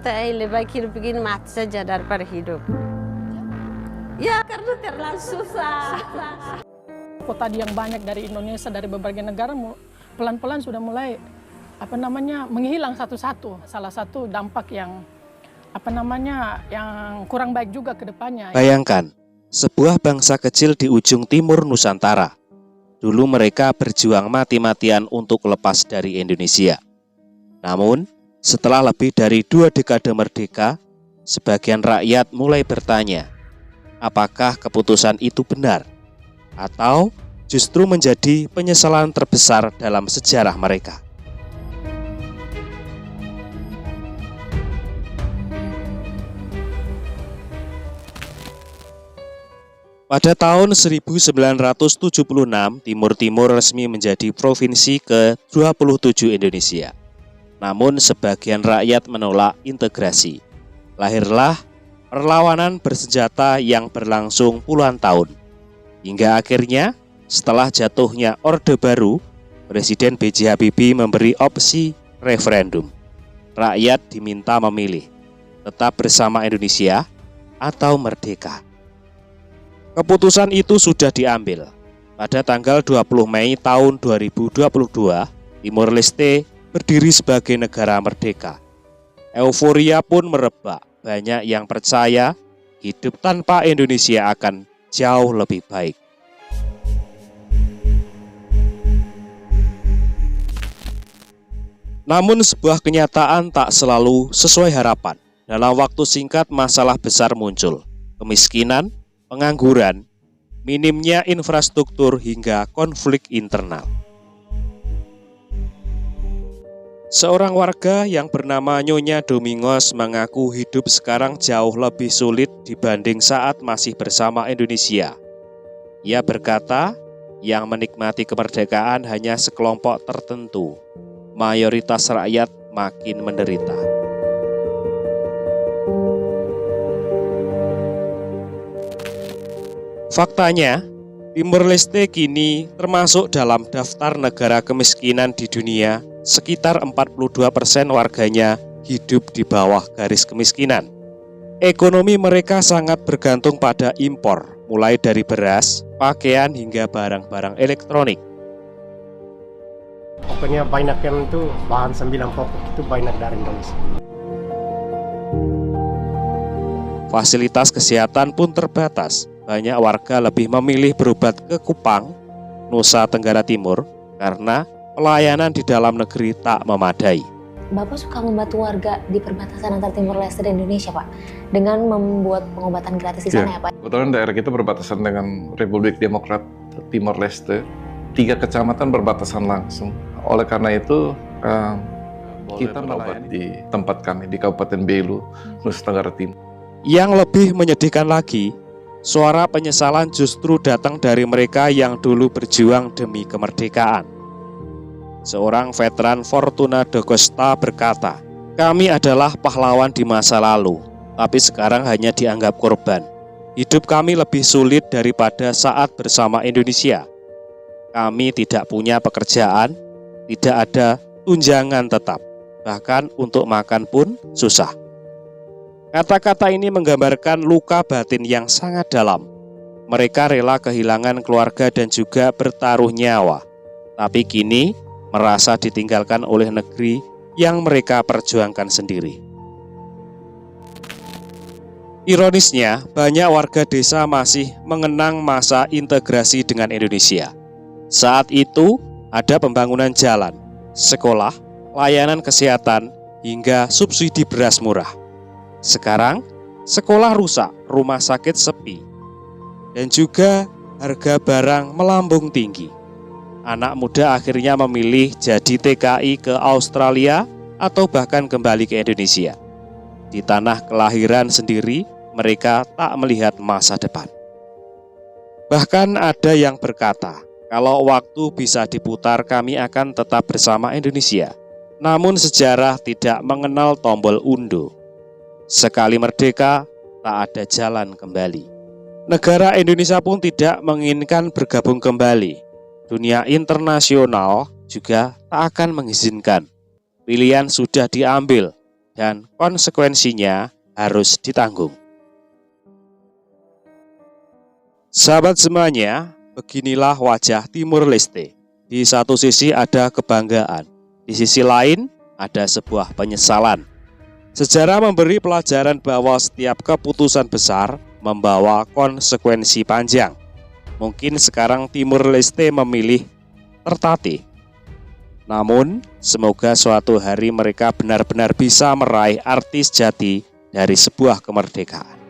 lebih baik hidup begini mati saja daripada hidup. Ya karena terlalu susah. Tadi yang banyak dari Indonesia, dari berbagai negara pelan-pelan sudah mulai menghilang satu-satu. Salah satu dampak yang yang kurang baik juga ke depannya. Bayangkan, sebuah bangsa kecil di ujung timur Nusantara. Dulu mereka berjuang mati-matian untuk lepas dari Indonesia. Namun, setelah lebih dari 2 dekade merdeka, sebagian rakyat mulai bertanya, apakah keputusan itu benar? Atau justru menjadi penyesalan terbesar dalam sejarah mereka? Pada tahun 1976, Timur Timur resmi menjadi provinsi ke-27 Indonesia. Namun sebagian rakyat menolak integrasi. Lahirlah perlawanan bersenjata yang berlangsung puluhan tahun. Hingga akhirnya, setelah jatuhnya Orde Baru, Presiden B.J. Habibie memberi opsi referendum. Rakyat diminta memilih, tetap bersama Indonesia atau merdeka. Keputusan itu sudah diambil. Pada tanggal 20 Mei tahun 2022, Timor Leste berdiri sebagai negara merdeka. Euforia pun merebak. Banyak yang percaya hidup tanpa Indonesia akan jauh lebih baik. Namun sebuah kenyataan tak selalu sesuai harapan. Dalam waktu singkat masalah besar muncul. Kemiskinan, pengangguran, minimnya infrastruktur hingga konflik internal. Seorang warga yang bernama Nyonya Domingos mengaku hidup sekarang jauh lebih sulit dibanding saat masih bersama Indonesia. Ia berkata, yang menikmati kemerdekaan hanya sekelompok tertentu. Mayoritas rakyat makin menderita. Faktanya, Timor Leste kini termasuk dalam daftar negara kemiskinan di dunia. Sekitar 42% warganya hidup di bawah garis kemiskinan. Ekonomi mereka sangat bergantung pada impor, mulai dari beras, pakaian hingga barang-barang elektronik. Pokoknya banyak yang itu bahan 9 pokok itu banyak dari Indonesia. Fasilitas kesehatan pun terbatas. Banyak warga lebih memilih berobat ke Kupang, Nusa Tenggara Timur, karena pelayanan di dalam negeri tak memadai. Bapak suka membantu warga di perbatasan antara Timor Leste dan Indonesia, Pak, dengan membuat pengobatan gratis di sana ya, Pak? Kebetulan daerah kita berbatasan dengan Republik Demokrat Timor Leste, 3 kecamatan berbatasan langsung. Oleh karena itu, kita melayani di tempat kami di Kabupaten Belu, Nusa Tenggara Timur. Yang lebih menyedihkan lagi, suara penyesalan justru datang dari mereka yang dulu berjuang demi kemerdekaan. Seorang veteran Fortuna da Costa berkata, kami adalah pahlawan di masa lalu, tapi sekarang hanya dianggap korban. Hidup kami lebih sulit daripada saat bersama Indonesia. Kami tidak punya pekerjaan, tidak ada tunjangan tetap, bahkan untuk makan pun susah. Kata-kata ini menggambarkan luka batin yang sangat dalam. Mereka rela kehilangan keluarga dan juga bertaruh nyawa, tapi kini merasa ditinggalkan oleh negeri yang mereka perjuangkan sendiri. Ironisnya, banyak warga desa masih mengenang masa integrasi dengan Indonesia. Saat itu, ada pembangunan jalan, sekolah, layanan kesehatan, hingga subsidi beras murah. Sekarang, sekolah rusak, rumah sakit sepi, dan juga harga barang melambung tinggi. Anak muda akhirnya memilih jadi TKI ke Australia atau bahkan kembali ke Indonesia. Di tanah kelahiran sendiri, mereka tak melihat masa depan. Bahkan ada yang berkata, kalau waktu bisa diputar kami akan tetap bersama Indonesia. Namun sejarah tidak mengenal tombol unduh. Sekali merdeka, tak ada jalan kembali. Negara Indonesia pun tidak menginginkan bergabung kembali. Dunia internasional juga tak akan mengizinkan. Pilihan sudah diambil, dan konsekuensinya harus ditanggung. Sahabat semuanya, beginilah wajah Timur Leste. Di satu sisi ada kebanggaan, di sisi lain ada sebuah penyesalan. Sejarah memberi pelajaran bahwa setiap keputusan besar membawa konsekuensi panjang. Mungkin sekarang Timur Leste memilih tertatih. Namun, semoga suatu hari mereka benar-benar bisa meraih arti sejati dari sebuah kemerdekaan.